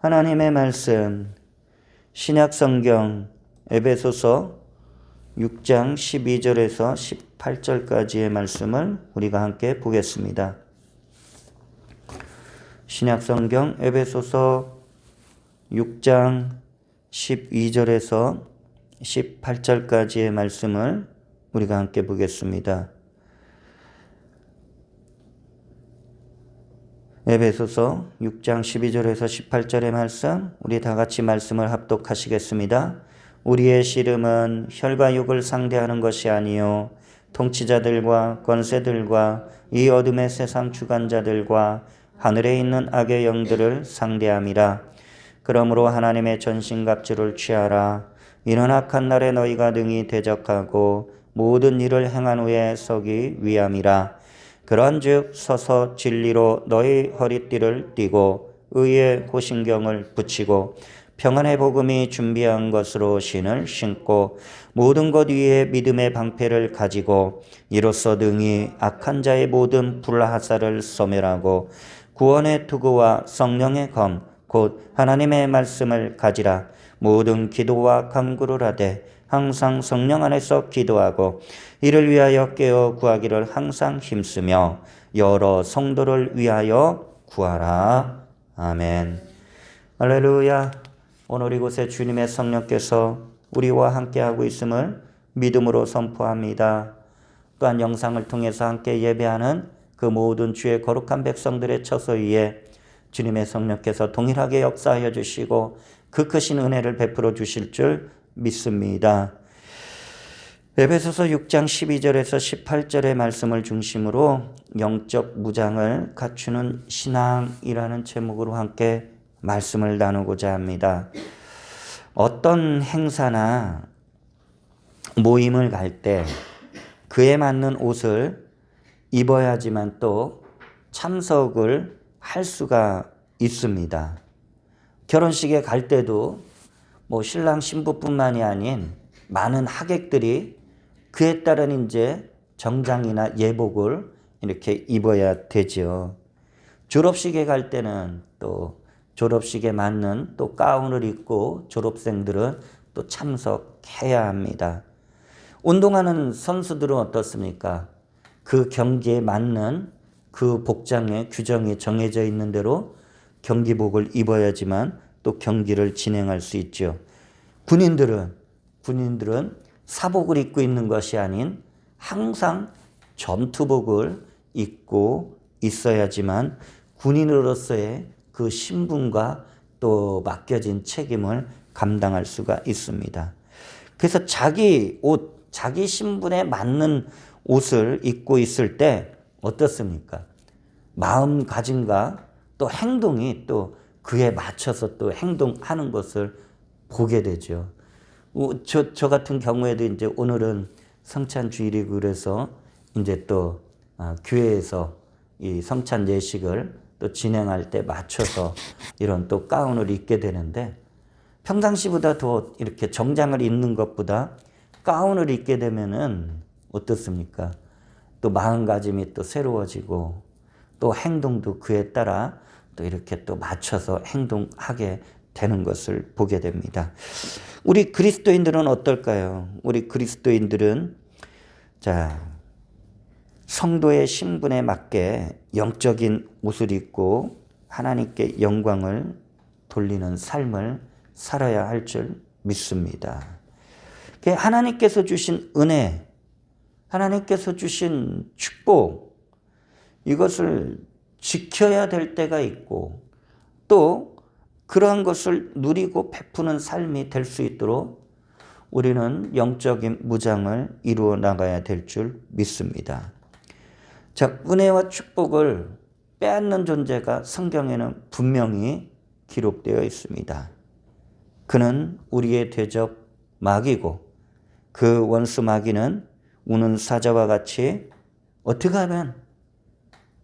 하나님의 말씀, 신약성경 에베소서 6장 12절에서 18절까지의 말씀을 우리가 함께 보겠습니다. 신약성경 에베소서 6장 12절에서 18절까지의 말씀을 우리가 함께 보겠습니다. 에베소서 6장 12절에서 18절의 말씀, 우리 다 같이 말씀을 합독하시겠습니다. 우리의 씨름은 혈과 육을 상대하는 것이 아니요 통치자들과 권세들과 이 어둠의 세상 주관자들과 하늘에 있는 악의 영들을 상대함이라. 그러므로 하나님의 전신갑주를 취하라. 이는 악한 날에 너희가 능히 대적하고 모든 일을 행한 후에 서기 위함이라. 그런즉 서서 진리로 너희 허리띠를 띠고 의의 고신경을 붙이고 평안의 복음이 준비한 것으로 신을 신고 모든 것 위에 믿음의 방패를 가지고 이로써 능히 악한 자의 모든 불화살을 소멸하고 구원의 투구와 성령의 검 곧 하나님의 말씀을 가지라. 모든 기도와 간구를 하되 항상 성령 안에서 기도하고 이를 위하여 깨어 구하기를 항상 힘쓰며 여러 성도를 위하여 구하라. 아멘. 할렐루야. 오늘 이곳에 주님의 성령께서 우리와 함께하고 있음을 믿음으로 선포합니다. 또한 영상을 통해서 함께 예배하는 그 모든 주의 거룩한 백성들의 처소 위에 주님의 성령께서 동일하게 역사하여 주시고 그 크신 은혜를 베풀어 주실 줄 믿습니다. 에베소서 6장 12절에서 18절의 말씀을 중심으로 영적 무장을 갖추는 신앙이라는 제목으로 함께 말씀을 나누고자 합니다. 어떤 행사나 모임을 갈 때 그에 맞는 옷을 입어야지만 또 참석을 할 수가 있습니다. 결혼식에 갈 때도 신랑 신부뿐만이 아닌 많은 하객들이 그에 따른 이제 정장이나 예복을 이렇게 입어야 되죠. 졸업식에 갈 때는 또 졸업식에 맞는 또 가운을 입고 졸업생들은 또 참석해야 합니다. 운동하는 선수들은 어떻습니까? 그 경기에 맞는 그 복장의 규정이 정해져 있는 대로 경기복을 입어야지만 또 경기를 진행할 수 있죠. 군인들은 사복을 입고 있는 것이 아닌 항상 전투복을 입고 있어야지만 군인으로서의 그 신분과 또 맡겨진 책임을 감당할 수가 있습니다. 그래서 자기 옷, 자기 신분에 맞는 옷을 입고 있을 때 어떻습니까? 마음가짐과 또 행동이 또 그에 맞춰서 또 행동하는 것을 보게 되죠. 저 같은 경우에도 이제 오늘은 성찬 주일이고 그래서 이제 또 교회에서 이 성찬 예식을 또 진행할 때 맞춰서 이런 또 가운을 입게 되는데 평상시보다 더 이렇게 정장을 입는 것보다 가운을 입게 되면은 어떻습니까? 또 마음가짐이 또 새로워지고 또 행동도 그에 따라 또 이렇게 또 맞춰서 행동하게 되는 것을 보게 됩니다. 우리 그리스도인들은 어떨까요? 우리 그리스도인들은 성도의 신분에 맞게 영적인 옷을 입고 하나님께 영광을 돌리는 삶을 살아야 할 줄 믿습니다. 하나님께서 주신 은혜, 하나님께서 주신 축복, 이것을 지켜야 될 때가 있고 또 그러한 것을 누리고 베푸는 삶이 될 수 있도록 우리는 영적인 무장을 이루어 나가야 될 줄 믿습니다. 은혜와 축복을 빼앗는 존재가 성경에는 분명히 기록되어 있습니다. 그는 우리의 대적 마귀고 그 원수 마귀는 우는 사자와 같이 어떻게 하면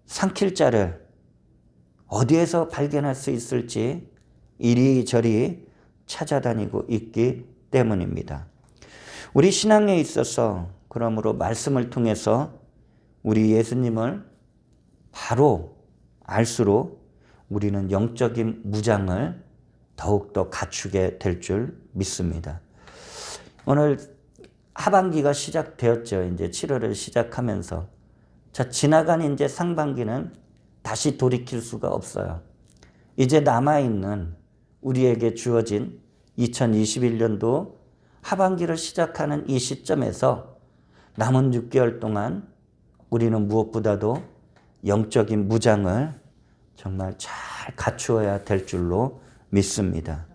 삼킬 자를 어디에서 발견할 수 있을지 이리저리 찾아다니고 있기 때문입니다. 우리 신앙에 있어서 그러므로 말씀을 통해서 우리 예수님을 바로 알수록 우리는 영적인 무장을 더욱더 갖추게 될 줄 믿습니다. 오늘 하반기가 시작되었죠. 이제 7월을 시작하면서. 자, 지나간 이제 상반기는 다시 돌이킬 수가 없어요. 이제 남아있는 우리에게 주어진 2021년도 하반기를 시작하는 이 시점에서 남은 6개월 동안 우리는 무엇보다도 영적인 무장을 정말 잘 갖추어야 될 줄로 믿습니다.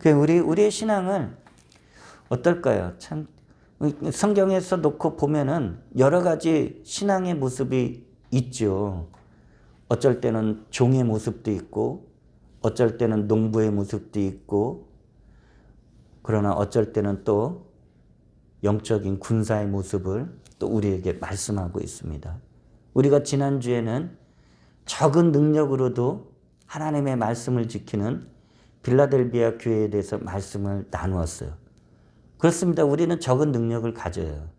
우리의 신앙은 어떨까요? 참 성경에서 놓고 보면은 여러 가지 신앙의 모습이 있죠. 어쩔 때는 종의 모습도 있고, 어쩔 때는 농부의 모습도 있고, 그러나 어쩔 때는 또 영적인 군사의 모습을 또 우리에게 말씀하고 있습니다. 우리가 지난주에는 적은 능력으로도 하나님의 말씀을 지키는 빌라델비아 교회에 대해서 말씀을 나누었어요. 그렇습니다. 우리는 적은 능력을 가져요.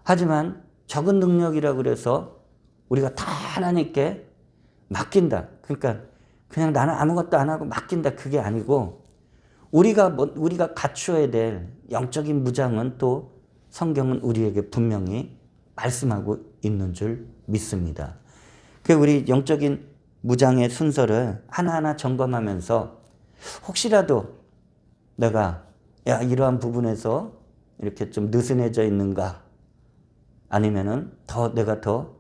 하지만 적은 능력이라고 그래서 우리가 다 하나님께 맡긴다. 그러니까 그냥 나는 아무것도 안 하고 맡긴다. 그게 아니고 우리가 갖추어야 될 영적인 무장은 또 성경은 우리에게 분명히 말씀하고 있는 줄 믿습니다. 우리 영적인 무장의 순서를 하나하나 점검하면서 혹시라도 내가 이러한 부분에서 이렇게 좀 느슨해져 있는가, 아니면은 내가 더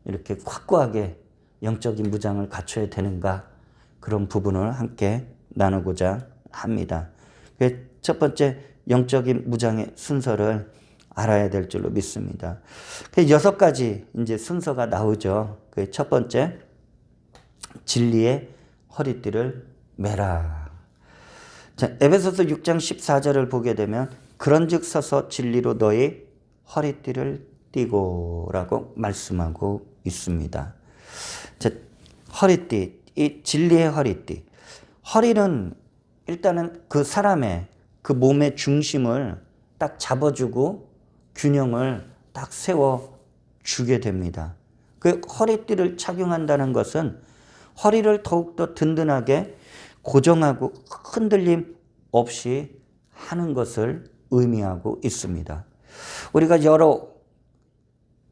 이렇게 확고하게 영적인 무장을 갖춰야 되는가, 그런 부분을 함께 나누고자 합니다. 첫 번째 영적인 무장의 순서를 알아야 될 줄로 믿습니다. 6가지 이제 순서가 나오죠. 첫 번째, 진리의 허리띠를 매라. 자, 에베소서 6장 14절을 보게 되면 그런즉 서서 진리로 너희 허리띠를 띠고 라고 말씀하고 있습니다. 자, 허리띠, 이 진리의 허리띠. 허리는 일단은 그 사람의 그 몸의 중심을 딱 잡아주고 균형을 딱 세워주게 됩니다. 그 허리띠를 착용한다는 것은 허리를 더욱더 든든하게 고정하고 흔들림 없이 하는 것을 의미하고 있습니다. 우리가 여러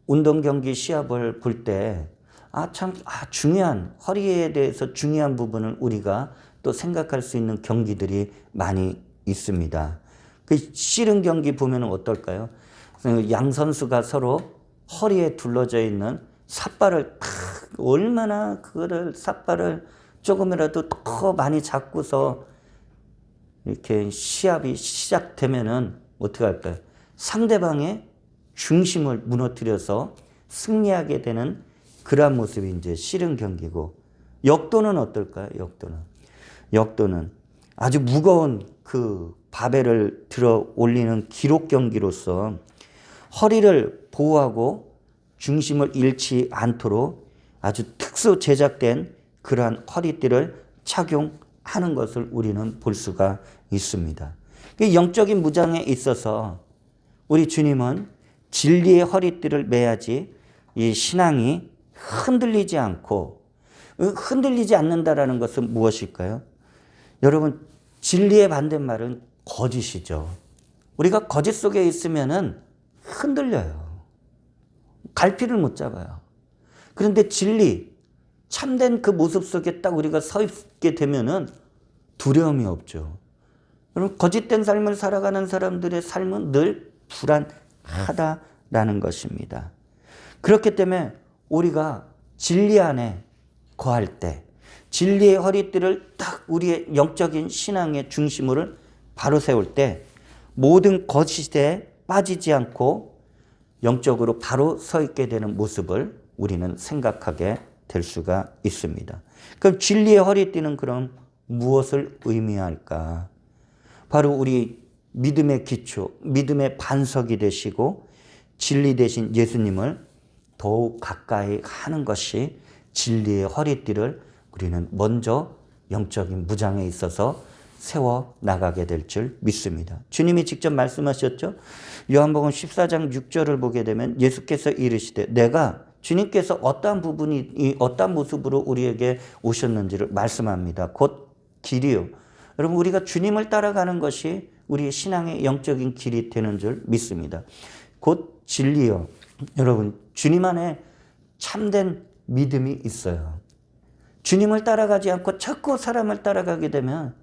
운동 경기 시합을 볼 때 중요한 허리에 대해서 중요한 부분을 우리가 또 생각할 수 있는 경기들이 많이 있습니다. 그 씨름 경기 보면 어떨까요? 양 선수가 서로 허리에 둘러져 있는 삿발을 얼마나 그거를 삿발을 조금이라도 더 많이 잡고서 이렇게 시합이 시작되면은 어떻게 할까요? 상대방의 중심을 무너뜨려서 승리하게 되는 그러한 모습이 이제 씨름 경기고, 역도는 어떨까요? 역도는 아주 무거운 그 바벨을 들어 올리는 기록 경기로서 허리를 보호하고 중심을 잃지 않도록 아주 특수 제작된 그러한 허리띠를 착용하는 것을 우리는 볼 수가 있습니다. 영적인 무장에 있어서 우리 주님은 진리의 허리띠를 매야지 이 신앙이 흔들리지 않고, 흔들리지 않는다라는 것은 무엇일까요? 여러분, 진리의 반대말은 거짓이죠. 우리가 거짓 속에 있으면은 흔들려요. 갈피를 못 잡아요. 그런데 진리, 참된 그 모습 속에 딱 우리가 서 있게 되면은 두려움이 없죠. 여러분, 거짓된 삶을 살아가는 사람들의 삶은 늘 불안하다라는 것입니다. 그렇기 때문에 우리가 진리 안에 거할 때, 진리의 허리띠를 딱 우리의 영적인 신앙의 중심으로 바로 세울 때 모든 거짓에 빠지지 않고 영적으로 바로 서 있게 되는 모습을 우리는 생각하게 될 수가 있습니다. 그럼 진리의 허리띠는 그럼 무엇을 의미할까? 바로 우리 믿음의 기초, 믿음의 반석이 되시고 진리 되신 예수님을 더욱 가까이 하는 것이 진리의 허리띠를 우리는 먼저 영적인 무장에 있어서 세워 나가게 될 줄 믿습니다. 주님이 직접 말씀하셨죠. 요한복음 14장 6절을 보게 되면 예수께서 이르시되 내가 주님께서 어떠한 부분이 어떠한 모습으로 우리에게 오셨는지를 말씀합니다. 곧 길이요 여러분 우리가 주님을 따라가는 것이 우리의 신앙의 영적인 길이 되는 줄 믿습니다. 곧 진리요. 여러분 주님 안에 참된 믿음이 있어요. 주님을 따라가지 않고 자꾸 사람을 따라가게 되면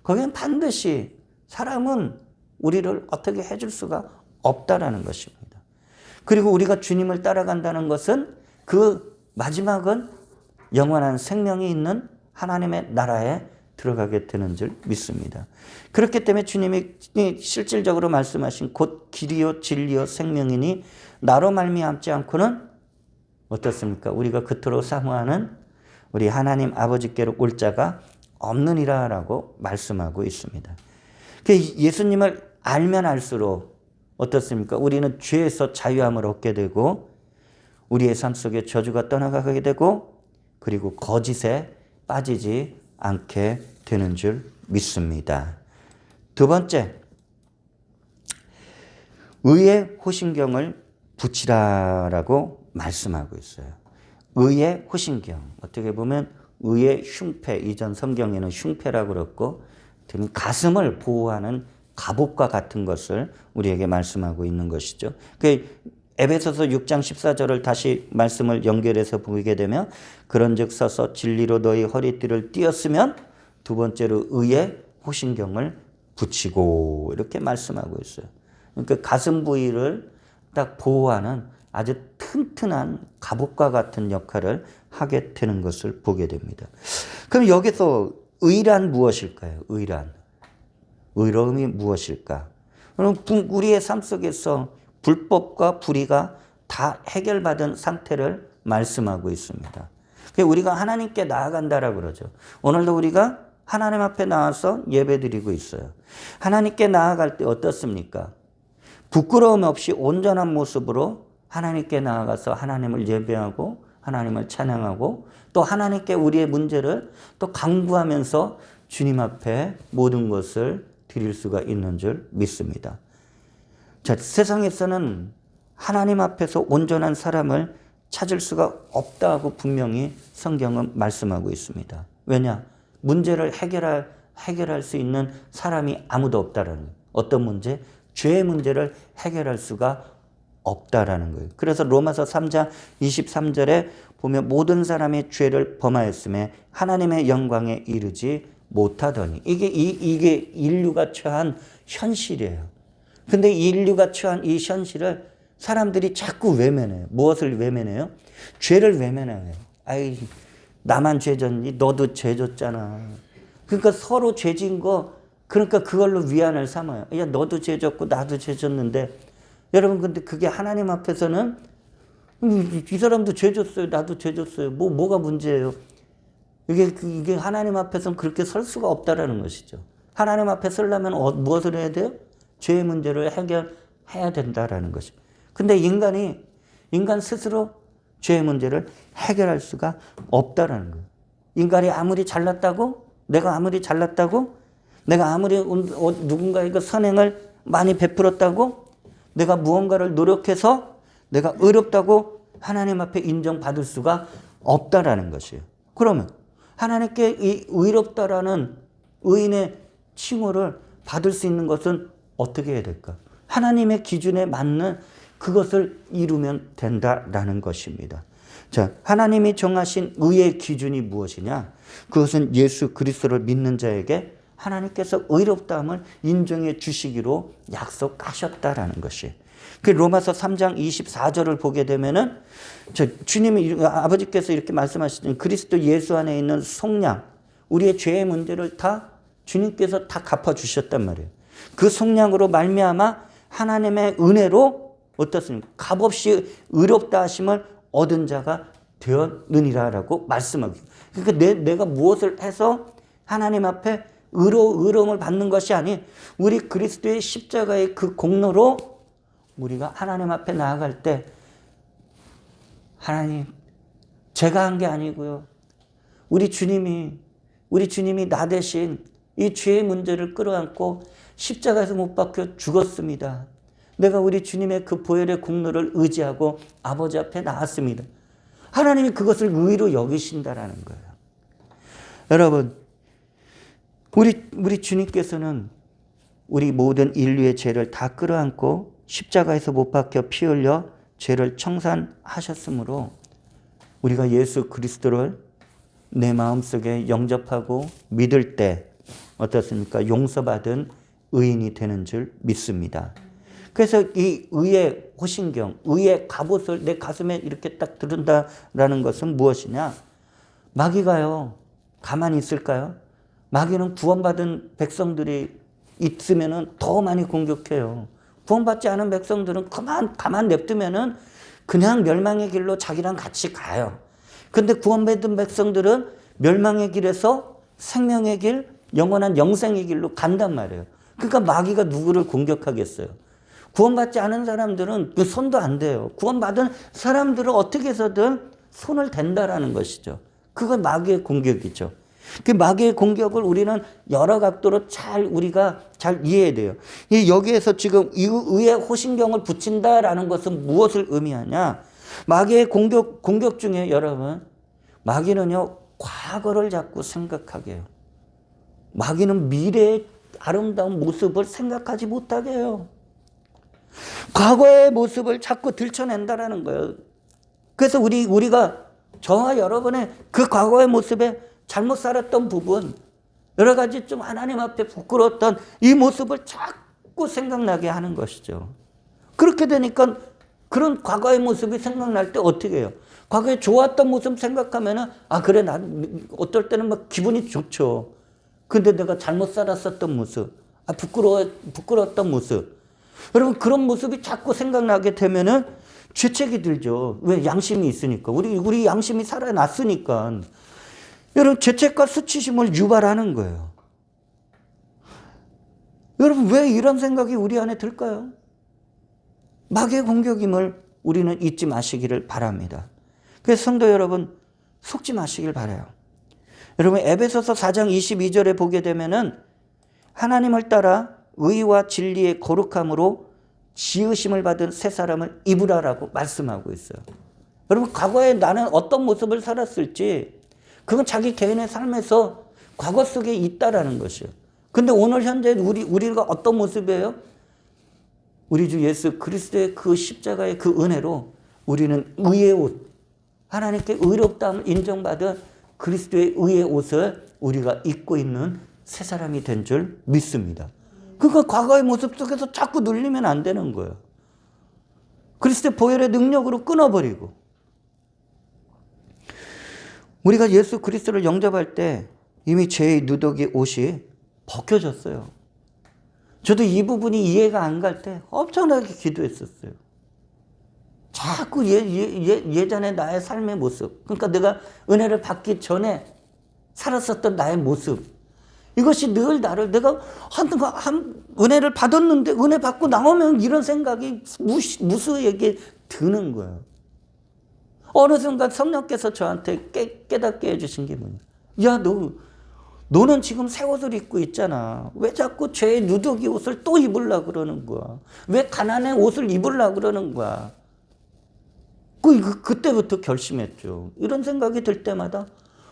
거기는 반드시 사람은 우리를 어떻게 해줄 수가 없다라는 것입니다. 그리고 우리가 주님을 따라간다는 것은 그 마지막은 영원한 생명이 있는 하나님의 나라에 들어가게 되는 줄 믿습니다. 그렇기 때문에 주님이 실질적으로 말씀하신 곧 길이요 진리요 생명이니 나로 말미암지 않고는 어떻습니까? 우리가 그토록 사모하는 우리 하나님 아버지께로 올 자가 없느니라 라고 말씀하고 있습니다. 예수님을 알면 알수록 어떻습니까? 우리는 죄에서 자유함을 얻게 되고 우리의 삶 속에 저주가 떠나가게 되고 그리고 거짓에 빠지지 않게 되는 줄 믿습니다. 두 번째, 의의 호신경을 붙이라라고 말씀하고 있어요. 의의 호신경. 어떻게 보면 의의 흉패, 이전 성경에는 흉패라고 그랬고 가슴을 보호하는 갑옷과 같은 것을 우리에게 말씀하고 있는 것이죠. 에베소서 6장 14절을 다시 말씀을 연결해서 보게 되면 그런즉 서서 진리로 너희 허리띠를 띠었으면 두 번째로 의의 호신경을 붙이고 이렇게 말씀하고 있어요. 그러니까 가슴 부위를 딱 보호하는 아주 튼튼한 갑옷과 같은 역할을 하게 되는 것을 보게 됩니다. 그럼 여기서 의란 무엇일까요? 의로움이 무엇일까? 그럼 우리의 삶 속에서 불법과 불의가 다 해결받은 상태를 말씀하고 있습니다. 우리가 하나님께 나아간다라고 그러죠. 오늘도 우리가 하나님 앞에 나와서 예배드리고 있어요. 하나님께 나아갈 때 어떻습니까? 부끄러움 없이 온전한 모습으로 하나님께 나아가서 하나님을 예배하고 하나님을 찬양하고 또 하나님께 우리의 문제를 또 간구하면서 주님 앞에 모든 것을 드릴 수가 있는 줄 믿습니다. 자, 세상에서는 하나님 앞에서 온전한 사람을 찾을 수가 없다고 분명히 성경은 말씀하고 있습니다. 왜냐? 문제를 해결할 수 있는 사람이 아무도 없다라는 거예요. 어떤 문제? 죄의 문제를 해결할 수가 없다라는 거예요. 그래서 로마서 3장 23절에 보면 모든 사람의 죄를 범하였음에 하나님의 영광에 이르지 못하더니 이게 인류가 처한 현실이에요. 근데 인류가 처한 이 현실을 사람들이 자꾸 외면해요. 무엇을 외면해요? 죄를 외면해요. 아이, 나만 죄 졌니? 너도 죄 졌잖아. 그러니까 서로 죄 진 거, 그러니까 그걸로 위안을 삼아요. 야, 너도 죄 졌고 나도 죄 졌는데. 여러분, 근데 그게 하나님 앞에서는 이 사람도 죄 졌어요. 나도 죄 졌어요. 뭐가 문제예요? 이게 하나님 앞에서는 그렇게 설 수가 없다라는 것이죠. 하나님 앞에 서려면 무엇을 해야 돼요? 죄의 문제를 해결해야 된다라는 것이죠. 근데 인간 스스로 죄의 문제를 해결할 수가 없다라는 거예요. 인간이 아무리 잘났다고? 내가 아무리 잘났다고? 내가 아무리 누군가에게 선행을 많이 베풀었다고? 내가 무언가를 노력해서 내가 의롭다고 하나님 앞에 인정받을 수가 없다라는 것이에요. 그러면 하나님께 이 의롭다라는 의인의 칭호를 받을 수 있는 것은 어떻게 해야 될까? 하나님의 기준에 맞는 그것을 이루면 된다라는 것입니다. 자, 하나님이 정하신 의의 기준이 무엇이냐? 그것은 예수 그리스도를 믿는 자에게 하나님께서 의롭다함을 인정해 주시기로 약속하셨다라는 것이. 그 로마서 3장 24절을 보게 되면은 주님이 아버지께서 이렇게 말씀하시죠. 그리스도 예수 안에 있는 속량, 우리의 죄의 문제를 다 주님께서 다 갚아 주셨단 말이에요. 그 속량으로 말미암아 하나님의 은혜로 어떻습니까? 값없이 의롭다 하심을 얻은 자가 되었느니라라고 말씀하고. 그러니까 내가 무엇을 해서 하나님 앞에 의로움을 받는 것이 아닌 우리 그리스도의 십자가의 그 공로로 우리가 하나님 앞에 나아갈 때 하나님 제가 한 게 아니고요. 우리 주님이 나 대신 이 죄의 문제를 끌어안고 십자가에서 못 박혀 죽었습니다. 내가 우리 주님의 그 보혈의 공로를 의지하고 아버지 앞에 나왔습니다. 하나님이 그것을 의로 여기신다라는 거예요. 여러분, 우리 주님께서는 우리 모든 인류의 죄를 다 끌어안고 십자가에서 못 박혀 피 흘려 죄를 청산하셨으므로 우리가 예수 그리스도를 내 마음속에 영접하고 믿을 때 어떻습니까? 용서받은 의인이 되는 줄 믿습니다. 그래서 이 의의 호신경, 의의 갑옷을 내 가슴에 이렇게 딱 두른다라는 것은 무엇이냐? 마귀가요, 가만히 있을까요? 마귀는 구원받은 백성들이 있으면은 더 많이 공격해요. 구원받지 않은 백성들은 가만 냅두면은 그냥 멸망의 길로 자기랑 같이 가요. 근데 구원받은 백성들은 멸망의 길에서 생명의 길, 영원한 영생의 길로 간단 말이에요. 그러니까 마귀가 누구를 공격하겠어요? 구원받지 않은 사람들은 손도 안 대요. 구원받은 사람들은 어떻게 해서든 손을 댄다라는 것이죠. 그건 마귀의 공격이죠. 그 마귀의 공격을 우리는 여러 각도로 우리가 잘 이해해야 돼요. 여기에서 지금 이 의의 호신경을 붙인다라는 것은 무엇을 의미하냐? 마귀의 공격 중에 여러분, 마귀는요, 과거를 자꾸 생각하게 해요. 마귀는 미래의 아름다운 모습을 생각하지 못하게 해요. 과거의 모습을 자꾸 들춰낸다라는 거예요. 그래서 우리가 저와 여러분의 그 과거의 모습에 잘못 살았던 부분, 여러 가지 좀 하나님 앞에 부끄러웠던 이 모습을 자꾸 생각나게 하는 것이죠. 그렇게 되니까 그런 과거의 모습이 생각날 때 어떻게 해요? 과거에 좋았던 모습 생각하면은, 그래, 난 어떨 때는 막 기분이 좋죠. 근데 내가 잘못 살았었던 모습, 부끄러웠던 모습. 여러분, 그런 모습이 자꾸 생각나게 되면은 죄책이 들죠. 왜? 양심이 있으니까. 우리 양심이 살아났으니까. 여러분, 죄책과 수치심을 유발하는 거예요. 여러분, 왜 이런 생각이 우리 안에 들까요? 마귀의 공격임을 우리는 잊지 마시기를 바랍니다. 그래서 성도 여러분, 속지 마시길 바라요. 여러분, 에베소서 4장 22절에 보게 되면은 하나님을 따라 의와 진리의 거룩함으로 지으심을 받은 새 사람을 입으라라고 말씀하고 있어요. 여러분, 과거에 나는 어떤 모습을 살았을지 그건 자기 개인의 삶에서 과거 속에 있다라는 것이에요. 근데 오늘 현재 우리가 어떤 모습이에요? 우리 주 예수 그리스도의 그 십자가의 그 은혜로 우리는 의의 옷, 하나님께 의롭다함을 인정받은 그리스도의 의의 옷을 우리가 입고 있는 새 사람이 된 줄 믿습니다. 그러니까 과거의 모습 속에서 자꾸 눌리면 안 되는 거예요. 그리스도의 보혈의 능력으로 끊어버리고, 우리가 예수 그리스도를 영접할 때 이미 죄의 누더기 옷이 벗겨졌어요. 저도 이 부분이 이해가 안 갈 때 엄청나게 기도했었어요. 자꾸 예전에 나의 삶의 모습, 그러니까 내가 은혜를 받기 전에 살았었던 나의 모습, 이것이 늘 내가 은혜를 받았는데 은혜 받고 나오면 이런 생각이 무수하게 드는 거예요. 어느 순간 성령께서 저한테 깨닫게 해주신 게 뭐냐. 야, 너는 지금 새 옷을 입고 있잖아. 왜 자꾸 죄의 누더기 옷을 또 입으려고 그러는 거야? 왜 가난의 옷을 입으려고 그러는 거야? 그때부터 결심했죠. 이런 생각이 들 때마다,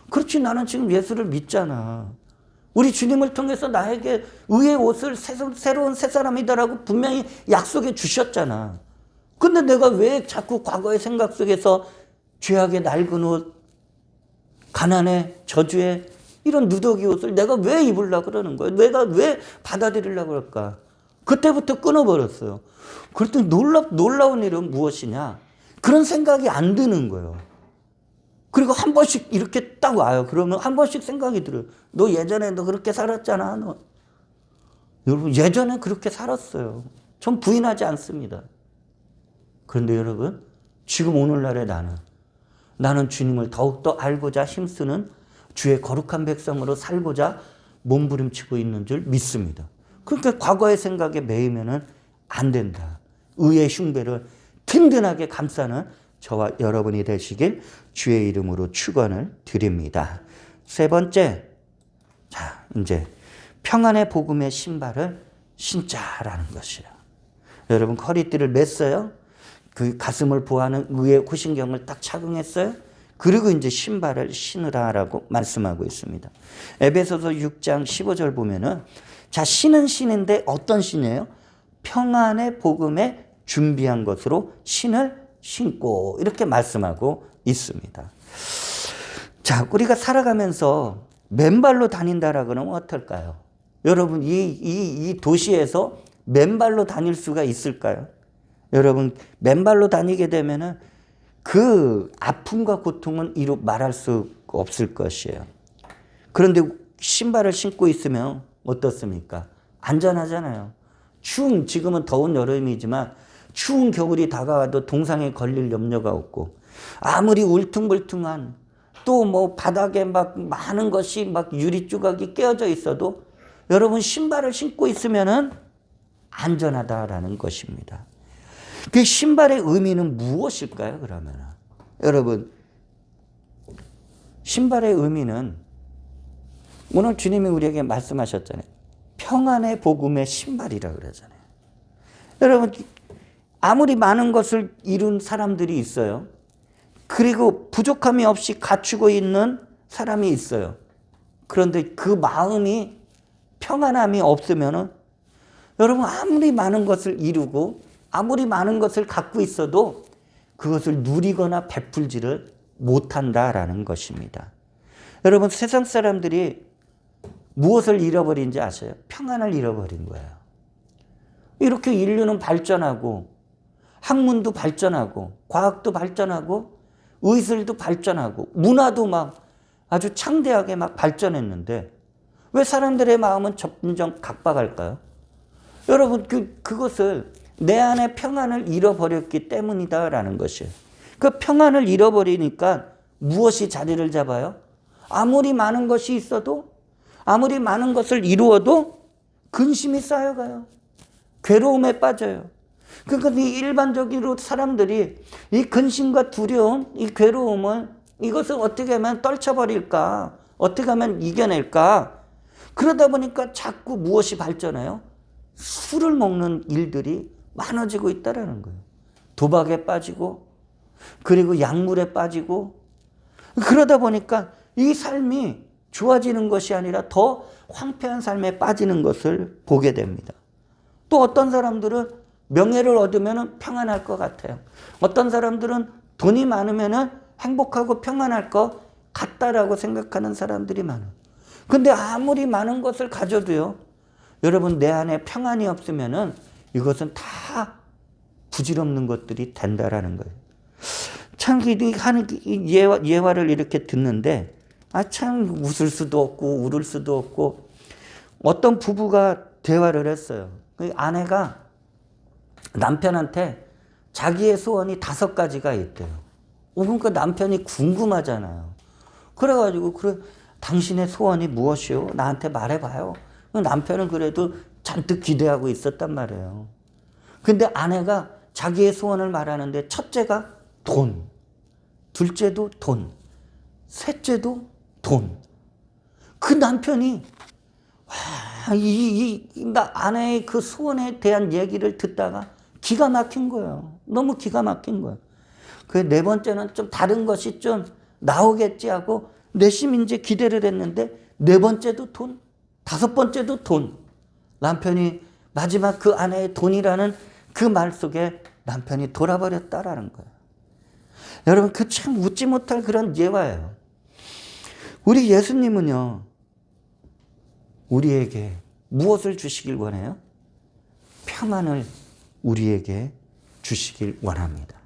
그렇지, 나는 지금 예수를 믿잖아. 우리 주님을 통해서 나에게 의의 옷을 새로운 새 사람이다라고 분명히 약속해 주셨잖아. 근데 내가 왜 자꾸 과거의 생각 속에서 죄악의 낡은 옷, 가난의 저주의 이런 누더기 옷을 내가 왜 입으려고 그러는 거야? 내가 왜 받아들이려고 그럴까? 그때부터 끊어버렸어요. 그랬더니 놀라운 일은 무엇이냐? 그런 생각이 안 드는 거예요. 그리고 한 번씩 이렇게 딱 와요. 그러면 한 번씩 생각이 들어요. 너 예전에 너 그렇게 살았잖아. 여러분, 예전에 그렇게 살았어요. 전 부인하지 않습니다. 그런데 여러분, 지금 오늘날의 나는 주님을 더욱더 알고자 힘쓰는 주의 거룩한 백성으로 살고자 몸부림치고 있는 줄 믿습니다. 그러니까 과거의 생각에 매이면 안 된다. 의의 흉배를 든든하게 감싸는 저와 여러분이 되시길 주의 이름으로 축원을 드립니다. 세 번째, 자, 이제 평안의 복음의 신발을 신자라는 것이에요. 여러분, 허리띠를 맸어요? 그 가슴을 보호하는 의의 호신경을 딱 착용했어요? 그리고 이제 신발을 신으라라고 말씀하고 있습니다. 에베소서 6장 15절 보면은 자, 신은 신인데 어떤 신이에요? 평안의 복음에 준비한 것으로 신을 신고 이렇게 말씀하고 있습니다. 자, 우리가 살아가면서 맨발로 다닌다라 그러면 어떨까요? 여러분, 이 도시에서 맨발로 다닐 수가 있을까요? 여러분, 맨발로 다니게 되면은 그 아픔과 고통은 이루 말할 수 없을 것이에요. 그런데 신발을 신고 있으면 어떻습니까? 안전하잖아요. 지금은 더운 여름이지만 추운 겨울이 다가와도 동상에 걸릴 염려가 없고, 아무리 울퉁불퉁한 또 뭐 바닥에 막 많은 것이 막 유리 조각이 깨어져 있어도 여러분 신발을 신고 있으면은 안전하다라는 것입니다. 그 신발의 의미는 무엇일까요, 그러면? 여러분, 신발의 의미는 오늘 주님이 우리에게 말씀하셨잖아요. 평안의 복음의 신발이라 그러잖아요. 여러분, 아무리 많은 것을 이룬 사람들이 있어요. 그리고 부족함이 없이 갖추고 있는 사람이 있어요. 그런데 그 마음이 평안함이 없으면은 여러분 아무리 많은 것을 이루고 아무리 많은 것을 갖고 있어도 그것을 누리거나 베풀지를 못한다라는 것입니다. 여러분, 세상 사람들이 무엇을 잃어버린지 아세요? 평안을 잃어버린 거예요. 이렇게 인류는 발전하고 학문도 발전하고 과학도 발전하고 의술도 발전하고 문화도 막 아주 창대하게 막 발전했는데 왜 사람들의 마음은 점점 각박할까요? 여러분, 그것을 내 안에 평안을 잃어버렸기 때문이다라는 것이에요. 그 평안을 잃어버리니까 무엇이 자리를 잡아요? 아무리 많은 것이 있어도, 아무리 많은 것을 이루어도 근심이 쌓여가요. 괴로움에 빠져요. 그러니까 일반적으로 사람들이 이 근심과 두려움, 이 괴로움을 이것을 어떻게 하면 떨쳐버릴까? 어떻게 하면 이겨낼까? 그러다 보니까 자꾸 무엇이 발전해요? 술을 먹는 일들이 많아지고 있다는 거예요. 도박에 빠지고 그리고 약물에 빠지고 그러다 보니까 이 삶이 좋아지는 것이 아니라 더 황폐한 삶에 빠지는 것을 보게 됩니다. 또 어떤 사람들은 명예를 얻으면 평안할 것 같아요. 어떤 사람들은 돈이 많으면 행복하고 평안할 것 같다라고 생각하는 사람들이 많아요. 근데 아무리 많은 것을 가져도요, 여러분 내 안에 평안이 없으면은 이것은 다 부질없는 것들이 된다라는 거예요. 참 예화를 이렇게 듣는데 참 웃을 수도 없고 울을 수도 없고 어떤 부부가 대화를 했어요. 그 아내가 남편한테 자기의 소원이 5가지가 있대요. 그러니까 남편이 궁금하잖아요. 그래가지고 그래 당신의 소원이 무엇이요? 나한테 말해봐요. 남편은 그래도 잔뜩 기대하고 있었단 말이에요. 근데 아내가 자기의 소원을 말하는데 첫째가 돈, 둘째도 돈, 셋째도 돈. 그 남편이 아내의 그 소원에 대한 얘기를 듣다가 기가 막힌 거예요. 너무 기가 막힌 거예요. 그 4번째는 좀 다른 것이 좀 나오겠지 하고 내심 이제 기대를 했는데 4번째도 돈, 5번째도 돈. 남편이 마지막 그 아내의 돈이라는 그 말 속에 남편이 돌아버렸다라는 거예요. 여러분, 그 참 웃지 못할 그런 예화예요. 우리 예수님은요, 우리에게 무엇을 주시길 원해요? 평안을 우리에게 주시길 원합니다.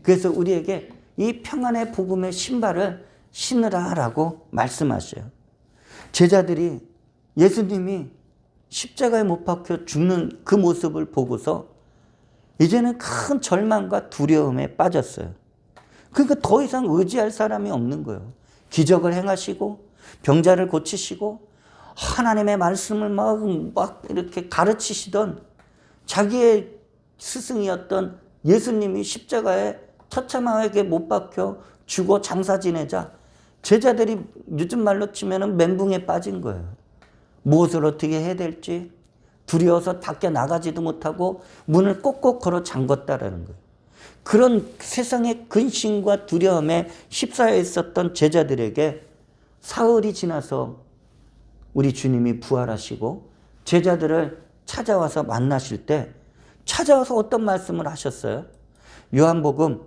그래서 우리에게 이 평안의 복음의 신발을 신으라라고 말씀하셔요. 제자들이 예수님이 십자가에 못 박혀 죽는 그 모습을 보고서 이제는 큰 절망과 두려움에 빠졌어요. 그러니까 더 이상 의지할 사람이 없는 거예요. 기적을 행하시고 병자를 고치시고 하나님의 말씀을 막 이렇게 가르치시던 자기의 스승이었던 예수님이 십자가에 처참하게 못 박혀 죽어 장사 지내자 제자들이 요즘 말로 치면 멘붕에 빠진 거예요. 무엇을 어떻게 해야 될지 두려워서 밖에 나가지도 못하고 문을 꼭꼭 걸어 잠궜다라는 거예요. 그런 세상의 근심과 두려움에 휩싸여 있었던 제자들에게 사흘이 지나서 우리 주님이 부활하시고 제자들을 찾아와서 만나실 때 찾아와서 어떤 말씀을 하셨어요? 요한복음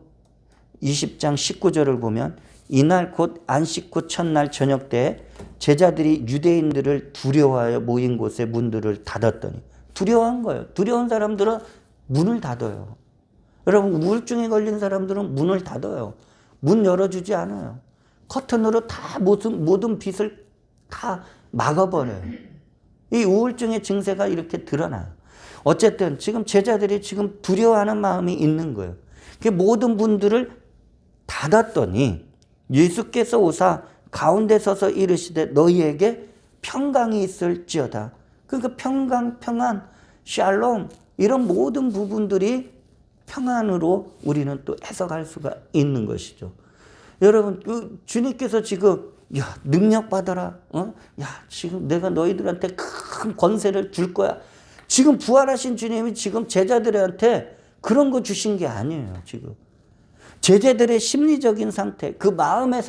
20장 19절을 보면 이날 곧 안식 후 첫날 저녁 때에 제자들이 유대인들을 두려워하여 모인 곳에 문들을 닫았더니, 두려워한 거예요. 두려운 사람들은 문을 닫아요. 여러분, 우울증에 걸린 사람들은 문을 닫아요. 문 열어주지 않아요. 커튼으로 다 모든 빛을 다 막아버려요. 이 우울증의 증세가 이렇게 드러나요. 어쨌든 지금 제자들이 지금 두려워하는 마음이 있는 거예요. 그 모든 문들을 닫았더니 예수께서 오사 가운데 서서 이르시되 너희에게 평강이 있을지어다. 그러니까 평강, 평안, 샬롬 이런 모든 부분들이 평안으로 우리는 또 해석할 수가 있는 것이죠. 여러분, 주님께서 지금 능력 받아라. 지금 내가 너희들한테 큰 권세를 줄 거야. 지금 부활하신 주님이 지금 제자들한테 그런 거 주신 게 아니에요. 지금 제자들의 심리적인 상태, 그 마음의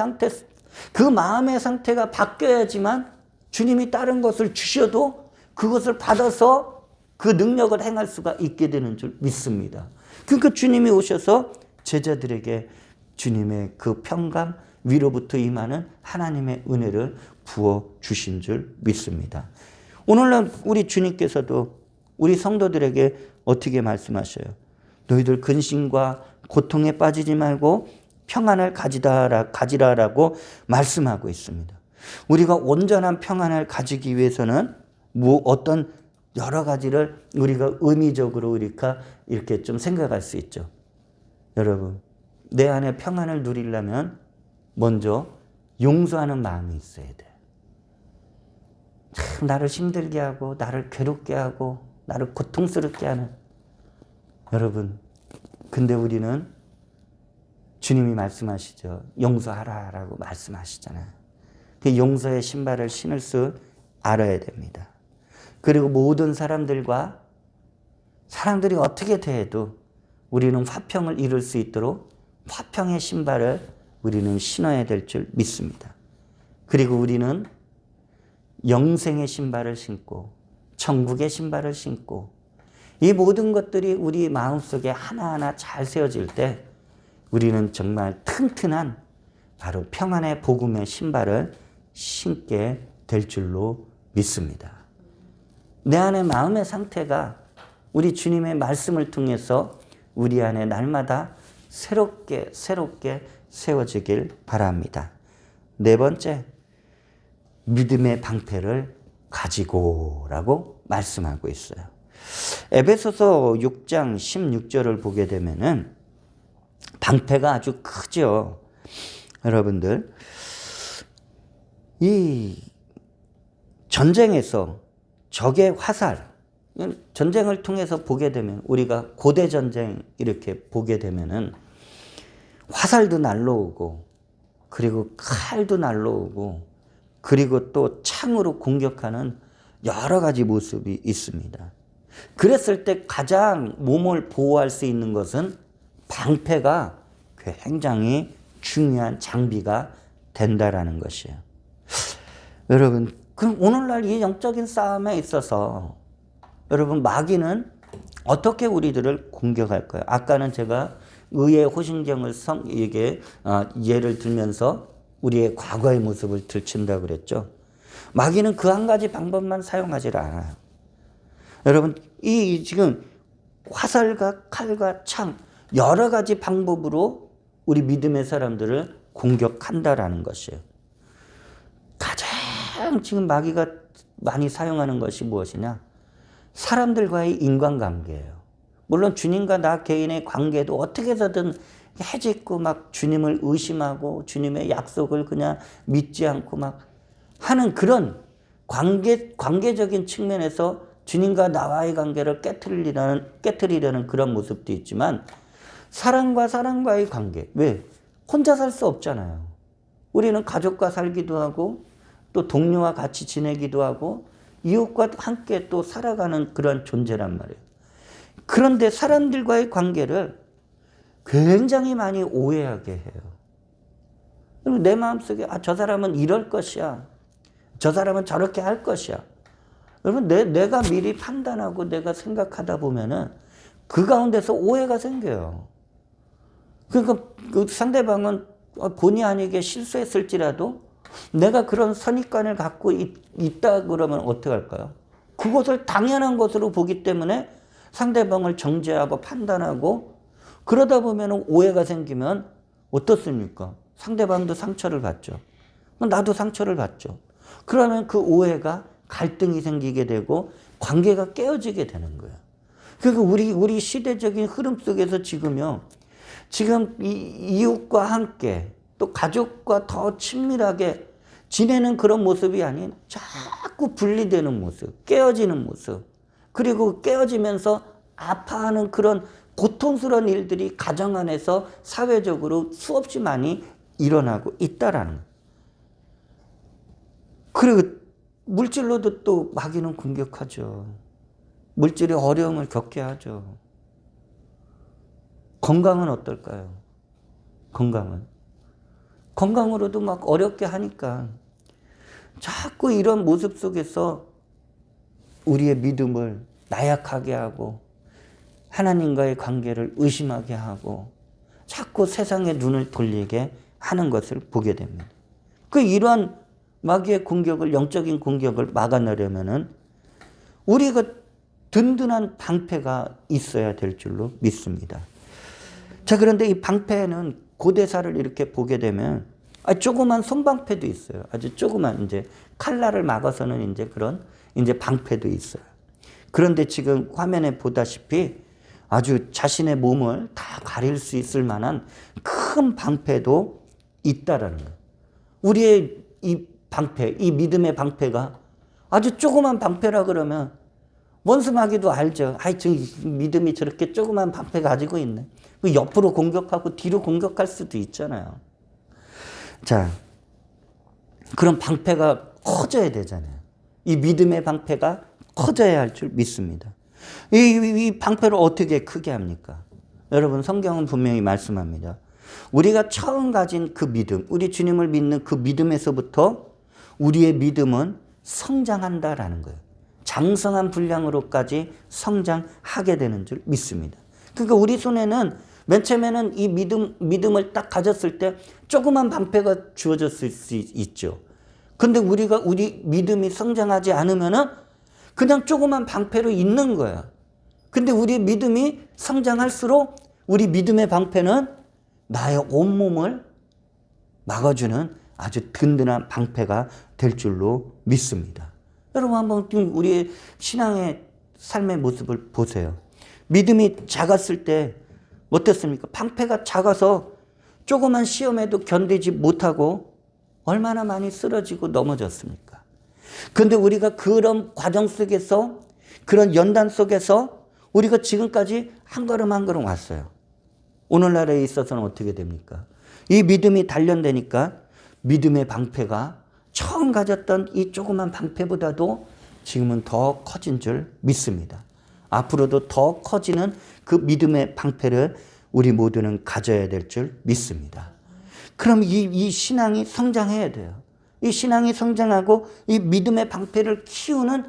상태가 바뀌어야지만 주님이 다른 것을 주셔도 그것을 받아서 그 능력을 행할 수가 있게 되는 줄 믿습니다. 그러니까 주님이 오셔서 제자들에게 주님의 그 평강, 위로부터 임하는 하나님의 은혜를 부어주신 줄 믿습니다. 오늘날 우리 주님께서도 우리 성도들에게 어떻게 말씀하셔요? 너희들 근심과 고통에 빠지지 말고 평안을 가지라라고 말씀하고 있습니다. 우리가 온전한 평안을 가지기 위해서는 어떤 여러 가지를 우리가 의미적으로 우리가 이렇게 좀 생각할 수 있죠. 여러분, 내 안에 평안을 누리려면 먼저 용서하는 마음이 있어야 돼. 참 나를 힘들게 하고 나를 괴롭게 하고 나를 고통스럽게 하는, 여러분, 근데 우리는 주님이 말씀하시죠. 용서하라라고 말씀하시잖아요. 그 용서의 신발을 신을 수 알아야 됩니다. 그리고 모든 사람들이 어떻게 대해도 우리는 화평을 이룰 수 있도록 화평의 신발을 우리는 신어야 될 줄 믿습니다. 그리고 우리는 영생의 신발을 신고 천국의 신발을 신고 이 모든 것들이 우리 마음속에 하나하나 잘 세워질 때 우리는 정말 튼튼한 바로 평안의 복음의 신발을 신게 될 줄로 믿습니다. 내 안의 마음의 상태가 우리 주님의 말씀을 통해서 우리 안에 날마다 새롭게 세워지길 바랍니다. 네 번째, 믿음의 방패를 가지고라고 말씀하고 있어요. 에베소서 6장 16절을 보게 되면은 방패가 아주 크죠. 여러분들, 이 전쟁에서 적의 화살, 전쟁을 통해서 보게 되면 우리가 고대 전쟁 이렇게 보게 되면은 화살도 날라오고 그리고 칼도 날라오고 그리고 또 창으로 공격하는 여러 가지 모습이 있습니다. 그랬을 때 가장 몸을 보호할 수 있는 것은 방패가 굉장히 중요한 장비가 된다라는 것이에요. 여러분, 그럼 오늘날 이 영적인 싸움에 있어서 여러분, 마귀는 어떻게 우리들을 공격할까요? 아까는 제가 의의 호신경을 예를 들면서 우리의 과거의 모습을 들춘다고 그랬죠. 마귀는 그 한 가지 방법만 사용하지 않아요. 여러분, 이 지금 화살과 칼과 창 여러 가지 방법으로 우리 믿음의 사람들을 공격한다라는 것이에요. 가장 지금 마귀가 많이 사용하는 것이 무엇이냐? 사람들과의 인간관계예요. 물론 주님과 나 개인의 관계도 어떻게 해서든 해짓고 막 주님을 의심하고 주님의 약속을 그냥 믿지 않고 막 하는 그런 관계적인 측면에서 주님과 나와의 관계를 깨트리려는 그런 모습도 있지만 사람과의 관계, 왜? 혼자 살 수 없잖아요. 우리는 가족과 살기도 하고 또 동료와 같이 지내기도 하고 이웃과 함께 또 살아가는 그런 존재란 말이에요. 그런데 사람들과의 관계를 굉장히 많이 오해하게 해요. 그리고 내 마음속에 저 사람은 이럴 것이야. 저 사람은 저렇게 할 것이야. 여러분 내가 미리 판단하고 내가 생각하다 보면은 그 가운데서 오해가 생겨요. 그러니까 그 상대방은 본의 아니게 실수했을지라도 내가 그런 선입관을 갖고 있다 그러면 어떻게 할까요? 그것을 당연한 것으로 보기 때문에 상대방을 정죄하고 판단하고 그러다 보면 오해가 생기면 어떻습니까? 상대방도 상처를 받죠. 나도 상처를 받죠. 그러면 그 오해가 갈등이 생기게 되고 관계가 깨어지게 되는 거예요. 그러니까 우리 시대적인 흐름 속에서 지금 이웃과 함께 또 가족과 더 친밀하게 지내는 그런 모습이 아닌 자꾸 분리되는 모습, 깨어지는 모습, 그리고 깨어지면서 아파하는 그런 고통스러운 일들이 가정 안에서 사회적으로 수없이 많이 일어나고 있다라는 거예요. 그리고 물질로도 또 마귀는 공격하죠. 물질이 어려움을 겪게 하죠. 건강은 어떨까요? 건강으로도 막 어렵게 하니까 자꾸 이런 모습 속에서 우리의 믿음을 나약하게 하고 하나님과의 관계를 의심하게 하고 자꾸 세상에 눈을 돌리게 하는 것을 보게 됩니다. 이러한 마귀의 공격을, 영적인 공격을 막아내려면은 우리가 든든한 방패가 있어야 될 줄로 믿습니다. 자, 그런데 이 방패는 고대사를 이렇게 보게 되면 조그만 손방패도 있어요. 아주 조그만 이제 칼날을 막아서는 이제 그런 이제 방패도 있어요. 그런데 지금 화면에 보다시피 아주 자신의 몸을 다 가릴 수 있을 만한 큰 방패도 있다라는 거예요. 우리의 이 방패, 이 믿음의 방패가 아주 조그만 방패라 그러면 원수마귀도 알죠. 저 믿음이 저렇게 조그만 방패 가지고 있네. 옆으로 공격하고 뒤로 공격할 수도 있잖아요. 자, 그런 방패가 커져야 되잖아요. 이 믿음의 방패가 커져야 할 줄 믿습니다. 이 방패를 어떻게 크게 합니까? 여러분, 성경은 분명히 말씀합니다. 우리가 처음 가진 그 믿음, 우리 주님을 믿는 그 믿음에서부터 우리의 믿음은 성장한다라는 거예요. 장성한 분량으로까지 성장하게 되는 줄 믿습니다. 그러니까 우리 손에는 맨 처음에는 이 믿음을 딱 가졌을 때 조그만 방패가 주어졌을 수 있죠. 근데 우리 믿음이 성장하지 않으면은 그냥 조그만 방패로 있는 거야. 근데 우리 믿음이 성장할수록 우리 믿음의 방패는 나의 온몸을 막아주는 아주 든든한 방패가 될 줄로 믿습니다. 여러분 한번 우리의 신앙의 삶의 모습을 보세요. 믿음이 작았을 때 어떻습니까? 방패가 작아서 조그만 시험에도 견디지 못하고 얼마나 많이 쓰러지고 넘어졌습니까? 그런데 우리가 그런 과정 속에서 그런 연단 속에서 우리가 지금까지 한 걸음 한 걸음 왔어요. 오늘날에 있어서는 어떻게 됩니까? 이 믿음이 단련되니까 믿음의 방패가 처음 가졌던 이 조그만 방패보다도 지금은 더 커진 줄 믿습니다. 앞으로도 더 커지는 그 믿음의 방패를 우리 모두는 가져야 될 줄 믿습니다. 그럼 이 신앙이 성장해야 돼요. 이 신앙이 성장하고 이 믿음의 방패를 키우는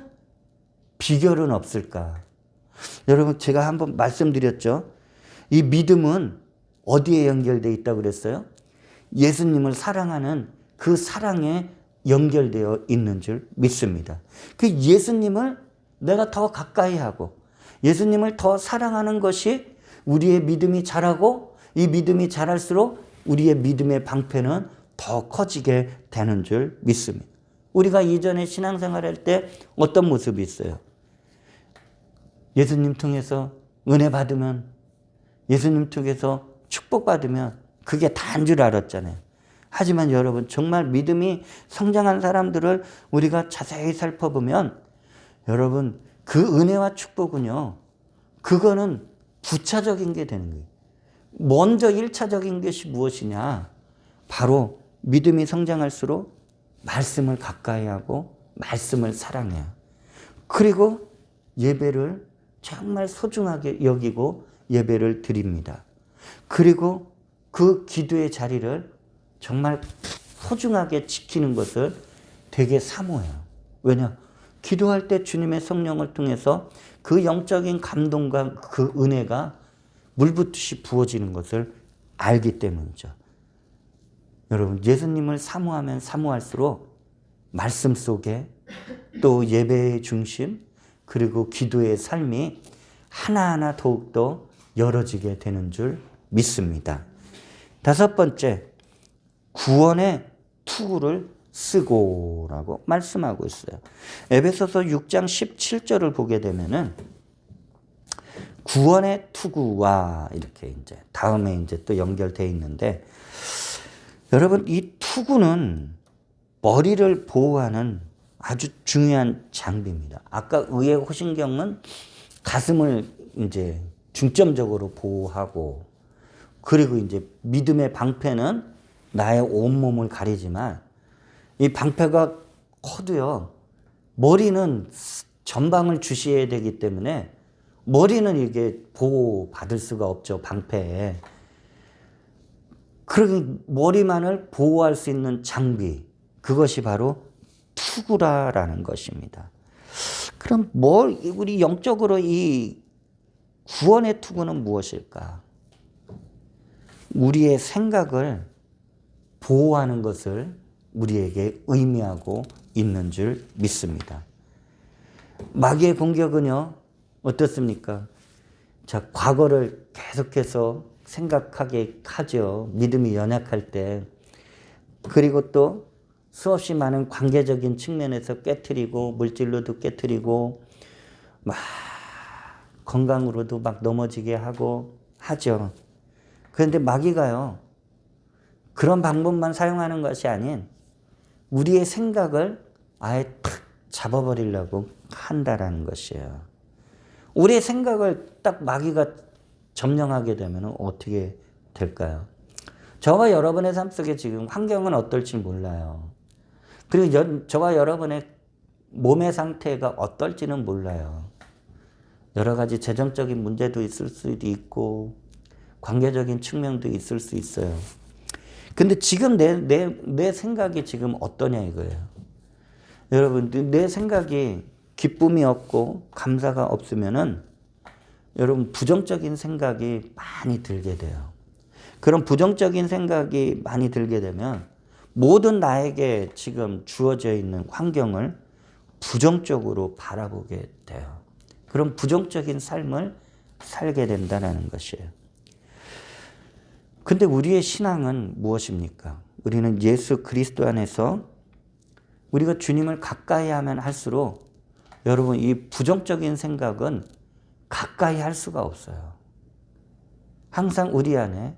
비결은 없을까? 여러분, 제가 한번 말씀드렸죠. 이 믿음은 어디에 연결되어 있다고 그랬어요? 예수님을 사랑하는 그 사랑에 연결되어 있는 줄 믿습니다. 그 예수님을 내가 더 가까이 하고 예수님을 더 사랑하는 것이 우리의 믿음이 자라고 이 믿음이 자랄수록 우리의 믿음의 방패는 더 커지게 되는 줄 믿습니다. 우리가 이전에 신앙생활할 때 어떤 모습이 있어요? 예수님 통해서 은혜 받으면, 예수님 통해서 축복받으면 그게 다인 줄 알았잖아요. 하지만 여러분, 정말 믿음이 성장한 사람들을 우리가 자세히 살펴보면 여러분, 그 은혜와 축복은요, 그거는 부차적인 게 되는 거예요. 먼저 1차적인 것이 무엇이냐? 바로 믿음이 성장할수록 말씀을 가까이 하고 말씀을 사랑해요. 그리고 예배를 정말 소중하게 여기고 예배를 드립니다. 그리고 그 기도의 자리를 정말 소중하게 지키는 것을 되게 사모해요. 왜냐? 기도할 때 주님의 성령을 통해서 그 영적인 감동과 그 은혜가 물붓듯이 부어지는 것을 알기 때문이죠. 여러분, 예수님을 사모하면 사모할수록 말씀 속에 또 예배의 중심 그리고 기도의 삶이 하나하나 더욱더 열어지게 되는 줄 믿습니다. 다섯 번째, 구원의 투구를 쓰고라고 말씀하고 있어요. 에베소서 6장 17절을 보게 되면은 구원의 투구와 이렇게 이제 다음에 이제 또 연결되어 있는데, 여러분, 이 투구는 머리를 보호하는 아주 중요한 장비입니다. 아까 의의 호신경은 가슴을 이제 중점적으로 보호하고, 그리고 이제 믿음의 방패는 나의 온몸을 가리지만, 이 방패가 커도요, 머리는 전방을 주시해야 되기 때문에 머리는 이게 보호받을 수가 없죠, 방패에. 그러니 머리만을 보호할 수 있는 장비, 그것이 바로 투구라라는 것입니다. 그럼 우리 영적으로 이 구원의 투구는 무엇일까? 우리의 생각을 보호하는 것을 우리에게 의미하고 있는 줄 믿습니다. 마귀의 공격은요, 어떻습니까? 자, 과거를 계속해서 생각하게 하죠. 믿음이 연약할 때. 그리고 또 수없이 많은 관계적인 측면에서 깨트리고, 물질로도 깨트리고, 막 건강으로도 막 넘어지게 하고 하죠. 그런데 마귀가요, 그런 방법만 사용하는 것이 아닌 우리의 생각을 아예 탁 잡아버리려고 한다라는 것이에요. 우리의 생각을 딱 마귀가 점령하게 되면 어떻게 될까요? 저와 여러분의 삶 속에 지금 환경은 어떨지 몰라요. 그리고 저와 여러분의 몸의 상태가 어떨지는 몰라요. 여러 가지 재정적인 문제도 있을 수도 있고, 관계적인 측면도 있을 수 있어요. 근데 지금 내 생각이 지금 어떠냐 이거예요. 여러분, 내 생각이 기쁨이 없고 감사가 없으면은 여러분 부정적인 생각이 많이 들게 돼요. 그런 부정적인 생각이 많이 들게 되면 모든 나에게 지금 주어져 있는 환경을 부정적으로 바라보게 돼요. 그런 부정적인 삶을 살게 된다는 것이에요. 근데 우리의 신앙은 무엇입니까? 우리는 예수 그리스도 안에서 우리가 주님을 가까이 하면 할수록 여러분, 이 부정적인 생각은 가까이 할 수가 없어요. 항상 우리 안에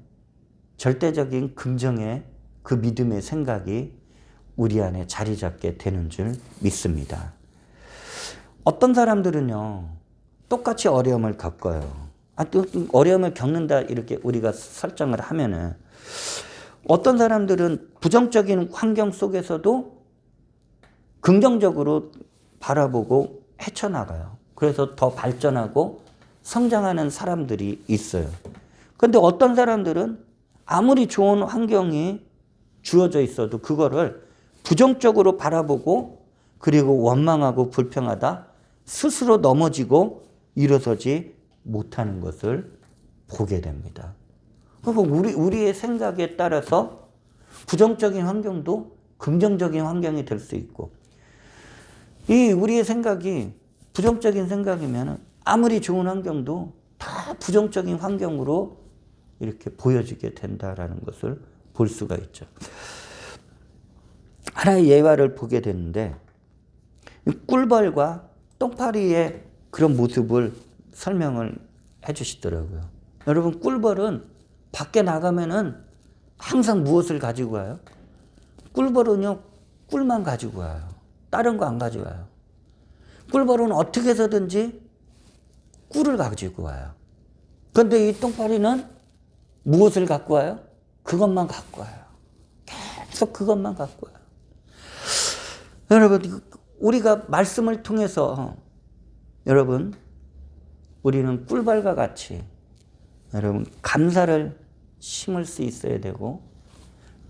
절대적인 긍정의 그 믿음의 생각이 우리 안에 자리 잡게 되는 줄 믿습니다. 어떤 사람들은요, 똑같이 어려움을 겪어요. 또 어려움을 겪는다 이렇게 우리가 설정을 하면은, 어떤 사람들은 부정적인 환경 속에서도 긍정적으로 바라보고 헤쳐나가요. 그래서 더 발전하고 성장하는 사람들이 있어요. 그런데 어떤 사람들은 아무리 좋은 환경이 주어져 있어도 그거를 부정적으로 바라보고, 그리고 원망하고 불평하다 스스로 넘어지고 일어서지 못하는 것을 보게 됩니다. 그리고 우리의 생각에 따라서 부정적인 환경도 긍정적인 환경이 될 수 있고, 이 우리의 생각이 부정적인 생각이면 아무리 좋은 환경도 다 부정적인 환경으로 이렇게 보여지게 된다라는 것을 볼 수가 있죠. 하나의 예화를 보게 되는데, 꿀벌과 똥파리의 그런 모습을 설명을 해 주시더라고요. 여러분, 꿀벌은 밖에 나가면은 항상 무엇을 가지고 와요? 꿀벌은요, 꿀만 가지고 와요. 다른 거 안 가져와요. 꿀벌은 어떻게 해서든지 꿀을 가지고 와요. 그런데 이 똥파리는 무엇을 갖고 와요? 그것만 갖고 와요. 계속 그것만 갖고 와요. 여러분, 우리가 말씀을 통해서 여러분, 우리는 꿀벌과 같이 여러분 감사를 심을 수 있어야 되고,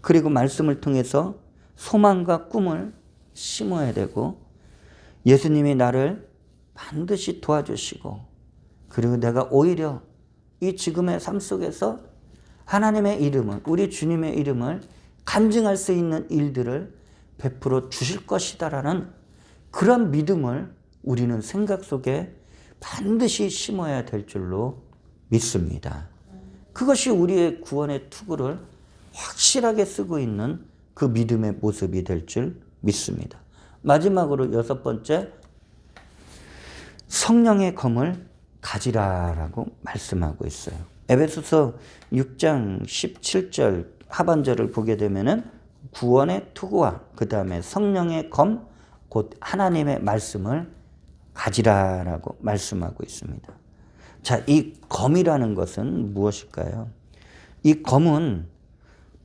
그리고 말씀을 통해서 소망과 꿈을 심어야 되고, 예수님이 나를 반드시 도와주시고, 그리고 내가 오히려 이 지금의 삶 속에서 하나님의 이름을, 우리 주님의 이름을 간증할 수 있는 일들을 베풀어 주실 것이다라는 그런 믿음을 우리는 생각 속에 반드시 심어야 될 줄로 믿습니다. 그것이 우리의 구원의 투구를 확실하게 쓰고 있는 그 믿음의 모습이 될 줄 믿습니다. 마지막으로 6번째, 성령의 검을 가지라라고 말씀하고 있어요. 에베소서 6장 17절 하반절을 보게 되면은 구원의 투구와 그 다음에 성령의 검, 곧 하나님의 말씀을 가지라라고 말씀하고 있습니다. 자, 이 검이라는 것은 무엇일까요? 이 검은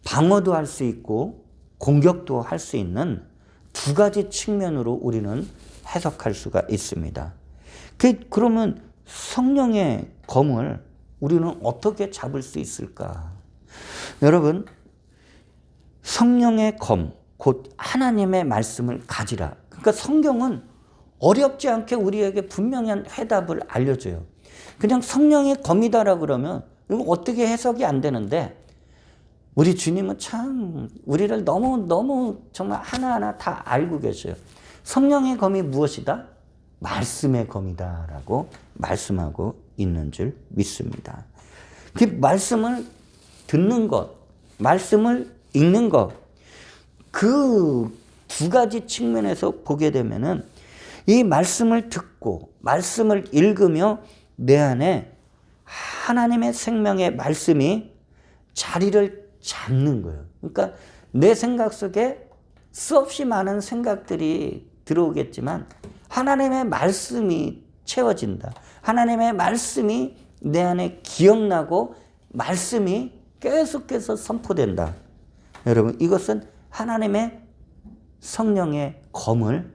방어도 할 수 있고 공격도 할 수 있는 두 가지 측면으로 우리는 해석할 수가 있습니다. 그러면 성령의 검을 우리는 어떻게 잡을 수 있을까? 여러분, 성령의 검, 곧 하나님의 말씀을 가지라. 그러니까 성경은 어렵지 않게 우리에게 분명한 해답을 알려줘요. 그냥 성령의 검이다라고 그러면 이거 어떻게 해석이 안 되는데, 우리 주님은 참 우리를 너무 정말 하나하나 다 알고 계셔요. 성령의 검이 무엇이다? 말씀의 검이다라고 말씀하고 있는 줄 믿습니다. 그 말씀을 듣는 것, 말씀을 읽는 것, 그 두 가지 측면에서 보게 되면은 이 말씀을 듣고 말씀을 읽으며 내 안에 하나님의 생명의 말씀이 자리를 잡는 거예요. 그러니까 내 생각 속에 수없이 많은 생각들이 들어오겠지만 하나님의 말씀이 채워진다. 하나님의 말씀이 내 안에 기억나고 말씀이 계속해서 선포된다. 여러분, 이것은 하나님의 성령의 검을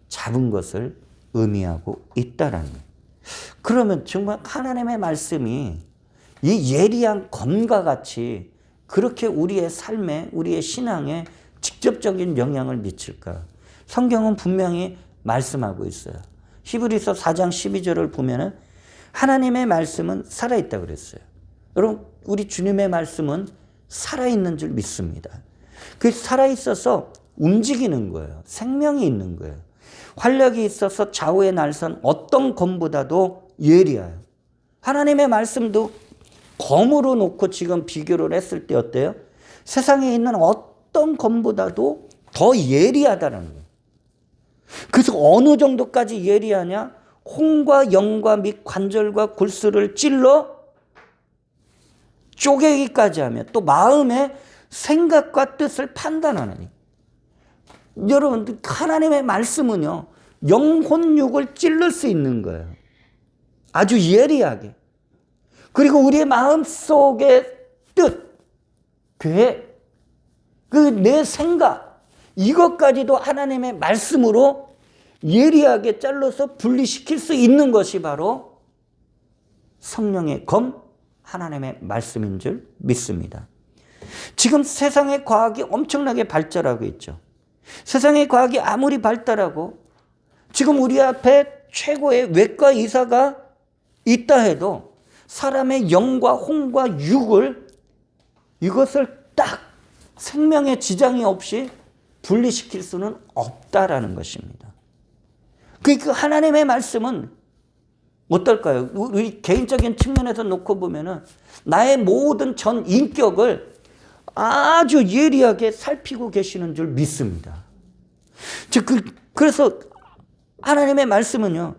잡은 것을 의미하고 있다라는 거예요. 그러면 정말 하나님의 말씀이 이 예리한 검과 같이 그렇게 우리의 삶에, 우리의 신앙에 직접적인 영향을 미칠까? 성경은 분명히 말씀하고 있어요. 히브리서 4장 12절을 보면은 하나님의 말씀은 살아있다고 그랬어요. 여러분, 우리 주님의 말씀은 살아있는 줄 믿습니다. 그 살아있어서 움직이는 거예요. 생명이 있는 거예요. 활력이 있어서 좌우의 날선 어떤 검보다도 예리해요. 하나님의 말씀도 검으로 놓고 지금 비교를 했을 때 어때요? 세상에 있는 어떤 검보다도 더 예리하다는 거예요. 그래서 어느 정도까지 예리하냐? 혼과 영과 및 관절과 골수를 찔러 쪼개기까지 하며 또 마음의 생각과 뜻을 판단하느니. 여러분, 하나님의 말씀은요, 영혼육을 찔러 수 있는 거예요. 아주 예리하게. 그리고 우리의 마음속의 뜻, 계획, 내 생각, 이것까지도 하나님의 말씀으로 예리하게 잘라서 분리시킬 수 있는 것이 바로 성령의 검, 하나님의 말씀인 줄 믿습니다. 지금 세상의 과학이 엄청나게 발달하고 있죠. 세상의 과학이 아무리 발달하고 지금 우리 앞에 최고의 외과 의사가 있다 해도 사람의 영과 혼과 육을 이것을 딱 생명의 지장이 없이 분리시킬 수는 없다라는 것입니다. 그 하나님의 말씀은 어떨까요? 우리 개인적인 측면에서 놓고 보면은 나의 모든 전 인격을 아주 예리하게 살피고 계시는 줄 믿습니다. 그래서 하나님의 말씀은요,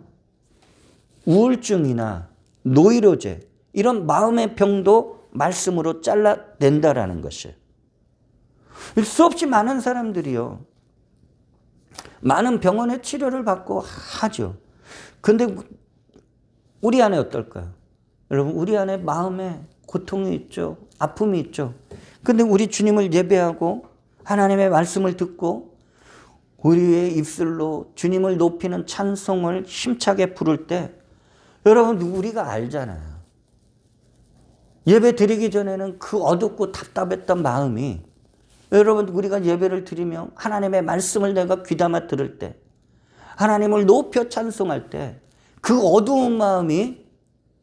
우울증이나 노이로제, 이런 마음의 병도 말씀으로 잘라낸다라는 것이에요. 수없이 많은 사람들이요, 많은 병원의 치료를 받고 하죠. 근데 우리 안에 어떨까요? 여러분, 우리 안에 마음에 고통이 있죠. 아픔이 있죠. 근데 우리 주님을 예배하고 하나님의 말씀을 듣고 우리의 입술로 주님을 높이는 찬송을 힘차게 부를 때 여러분, 우리가 알잖아요. 예배 드리기 전에는 그 어둡고 답답했던 마음이, 여러분 우리가 예배를 드리며 하나님의 말씀을 내가 귀담아 들을 때, 하나님을 높여 찬송할 때 그 어두운 마음이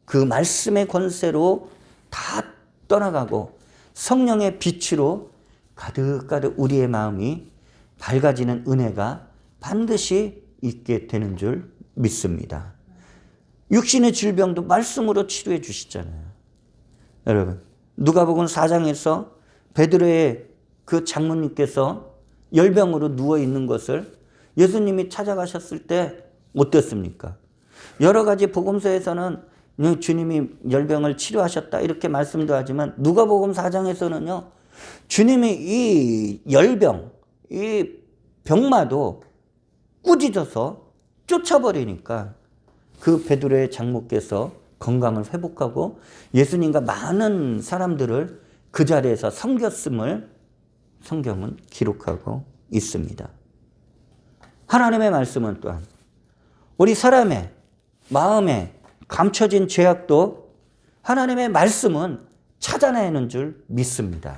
그 말씀의 권세로 다 떠나가고 성령의 빛으로 가득가득 우리의 마음이 밝아지는 은혜가 반드시 있게 되는 줄 믿습니다. 육신의 질병도 말씀으로 치료해 주시잖아요. 여러분 누가복음 4장에서 베드로의 그 장모님께서 열병으로 누워 있는 것을 예수님이 찾아가셨을 때 어땠습니까? 여러 가지 복음서에서는 주님이 열병을 치료하셨다 이렇게 말씀도 하지만 누가복음 4장에서는요, 주님이 이 열병, 이 병마도 꾸짖어서 쫓아버리니까 그 베드로의 장모께서 건강을 회복하고 예수님과 많은 사람들을 그 자리에서 섬겼음을 성경은 기록하고 있습니다. 하나님의 말씀은 또한 우리 사람의 마음에 감춰진 죄악도 하나님의 말씀은 찾아내는 줄 믿습니다.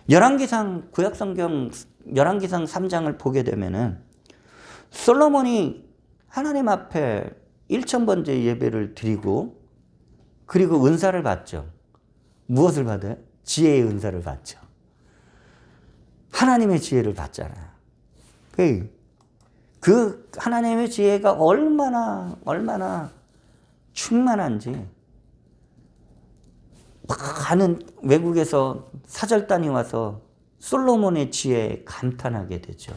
열왕기상, 구약성경 열왕기상 3장을 보게 되면은 솔로몬이 하나님 앞에 1000번째 예배를 드리고 그리고 은사를 받죠. 무엇을 받아요? 지혜의 은사를 받죠. 하나님의 지혜를 받잖아요. 그 하나님의 지혜가 얼마나 충만한지 많은 외국에서 사절단이 와서 솔로몬의 지혜에 감탄하게 되죠.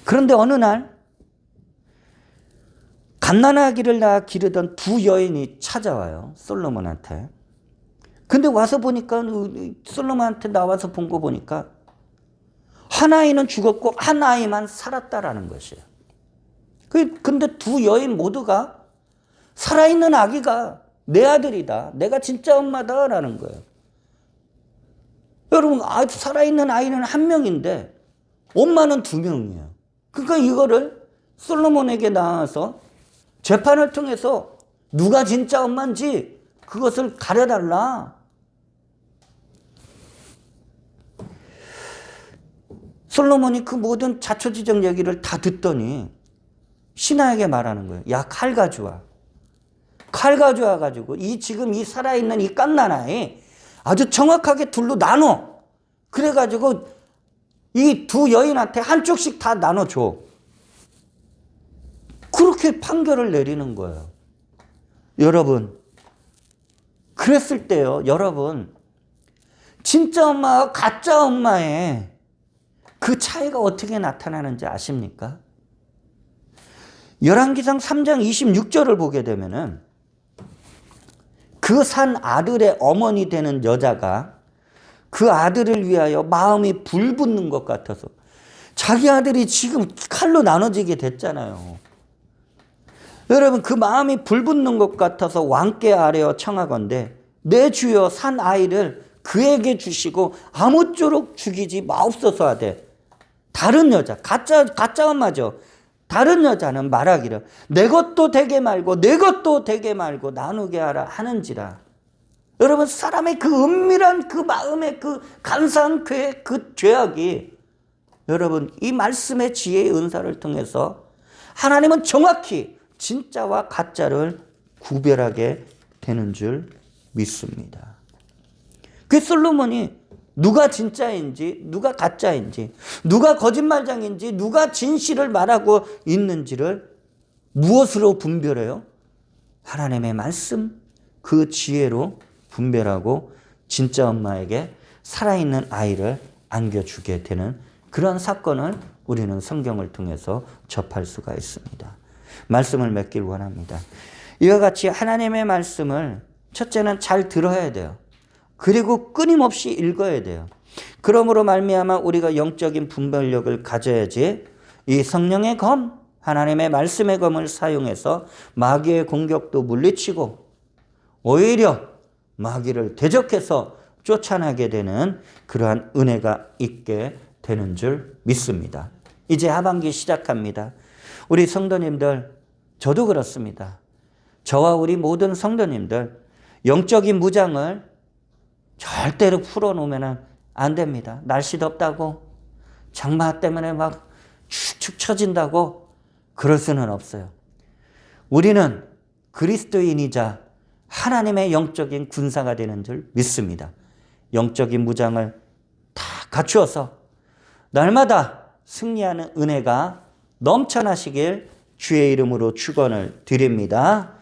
그런데 어느 날 갓난아기를 낳아 기르던 두 여인이 찾아와요. 솔로몬한테. 근데 와서 보니까 솔로몬한테 나와서 본 거 보니까 한 아이는 죽었고 한 아이만 살았다라는 것이에요. 근데 두 여인 모두가 살아있는 아기가 내 아들이다. 내가 진짜 엄마다라는 거예요. 여러분, 살아있는 아이는 한 명인데 엄마는 두 명이에요. 그러니까 이거를 솔로몬에게 나와서 재판을 통해서 누가 진짜 엄마인지 그것을 가려달라. 솔로몬이 그 모든 자초지정 얘기를 다 듣더니 신하에게 말하는 거예요. 야, 칼 가져와. 칼 가져와 가지고 지금 이 살아있는 이 갓난아이 아주 정확하게 둘로 나눠. 그래 가지고 이 두 여인한테 한쪽씩 다 나눠줘. 그렇게 판결을 내리는 거예요. 여러분, 그랬을 때요, 여러분, 진짜 엄마와 가짜 엄마의 그 차이가 어떻게 나타나는지 아십니까? 열왕기상 3장 26절을 보게 되면은 그 산 아들의 어머니 되는 여자가 그 아들을 위하여 마음이 불붙는 것 같아서 자기 아들이 지금 칼로 나눠지게 됐잖아요. 여러분, 그 마음이 불붙는 것 같아서 왕께 아뢰어 청하건대 내 주여 산 아이를 그에게 주시고 아무쪼록 죽이지 마옵소서 하되 다른 여자, 가짜 엄마죠. 다른 여자는 말하기를 내 것도 되게 말고 내 것도 되게 말고 나누게 하라 하는지라. 여러분, 사람의 그 은밀한 그 마음의 그 간사한 그 죄악이 여러분 이 말씀의 지혜의 은사를 통해서 하나님은 정확히 진짜와 가짜를 구별하게 되는 줄 믿습니다. 그 솔로몬이 누가 진짜인지 누가 가짜인지 누가 거짓말장인지 누가 진실을 말하고 있는지를 무엇으로 분별해요? 하나님의 말씀 그 지혜로 분별하고 진짜 엄마에게 살아있는 아이를 안겨주게 되는 그런 사건을 우리는 성경을 통해서 접할 수가 있습니다. 말씀을 맺길 원합니다. 이와 같이 하나님의 말씀을 첫째는 잘 들어야 돼요. 그리고 끊임없이 읽어야 돼요. 그러므로 말미암아 우리가 영적인 분별력을 가져야지 이 성령의 검, 하나님의 말씀의 검을 사용해서 마귀의 공격도 물리치고 오히려 마귀를 대적해서 쫓아나게 되는 그러한 은혜가 있게 되는 줄 믿습니다. 이제 하반기 시작합니다. 우리 성도님들, 저도 그렇습니다. 저와 우리 모든 성도님들, 영적인 무장을 절대로 풀어놓으면 안 됩니다. 날씨 덥다고, 장마 때문에 막 축축 처진다고 그럴 수는 없어요. 우리는 그리스도인이자 하나님의 영적인 군사가 되는 줄 믿습니다. 영적인 무장을 다 갖추어서 날마다 승리하는 은혜가 넘쳐나시길 주의 이름으로 축원을 드립니다.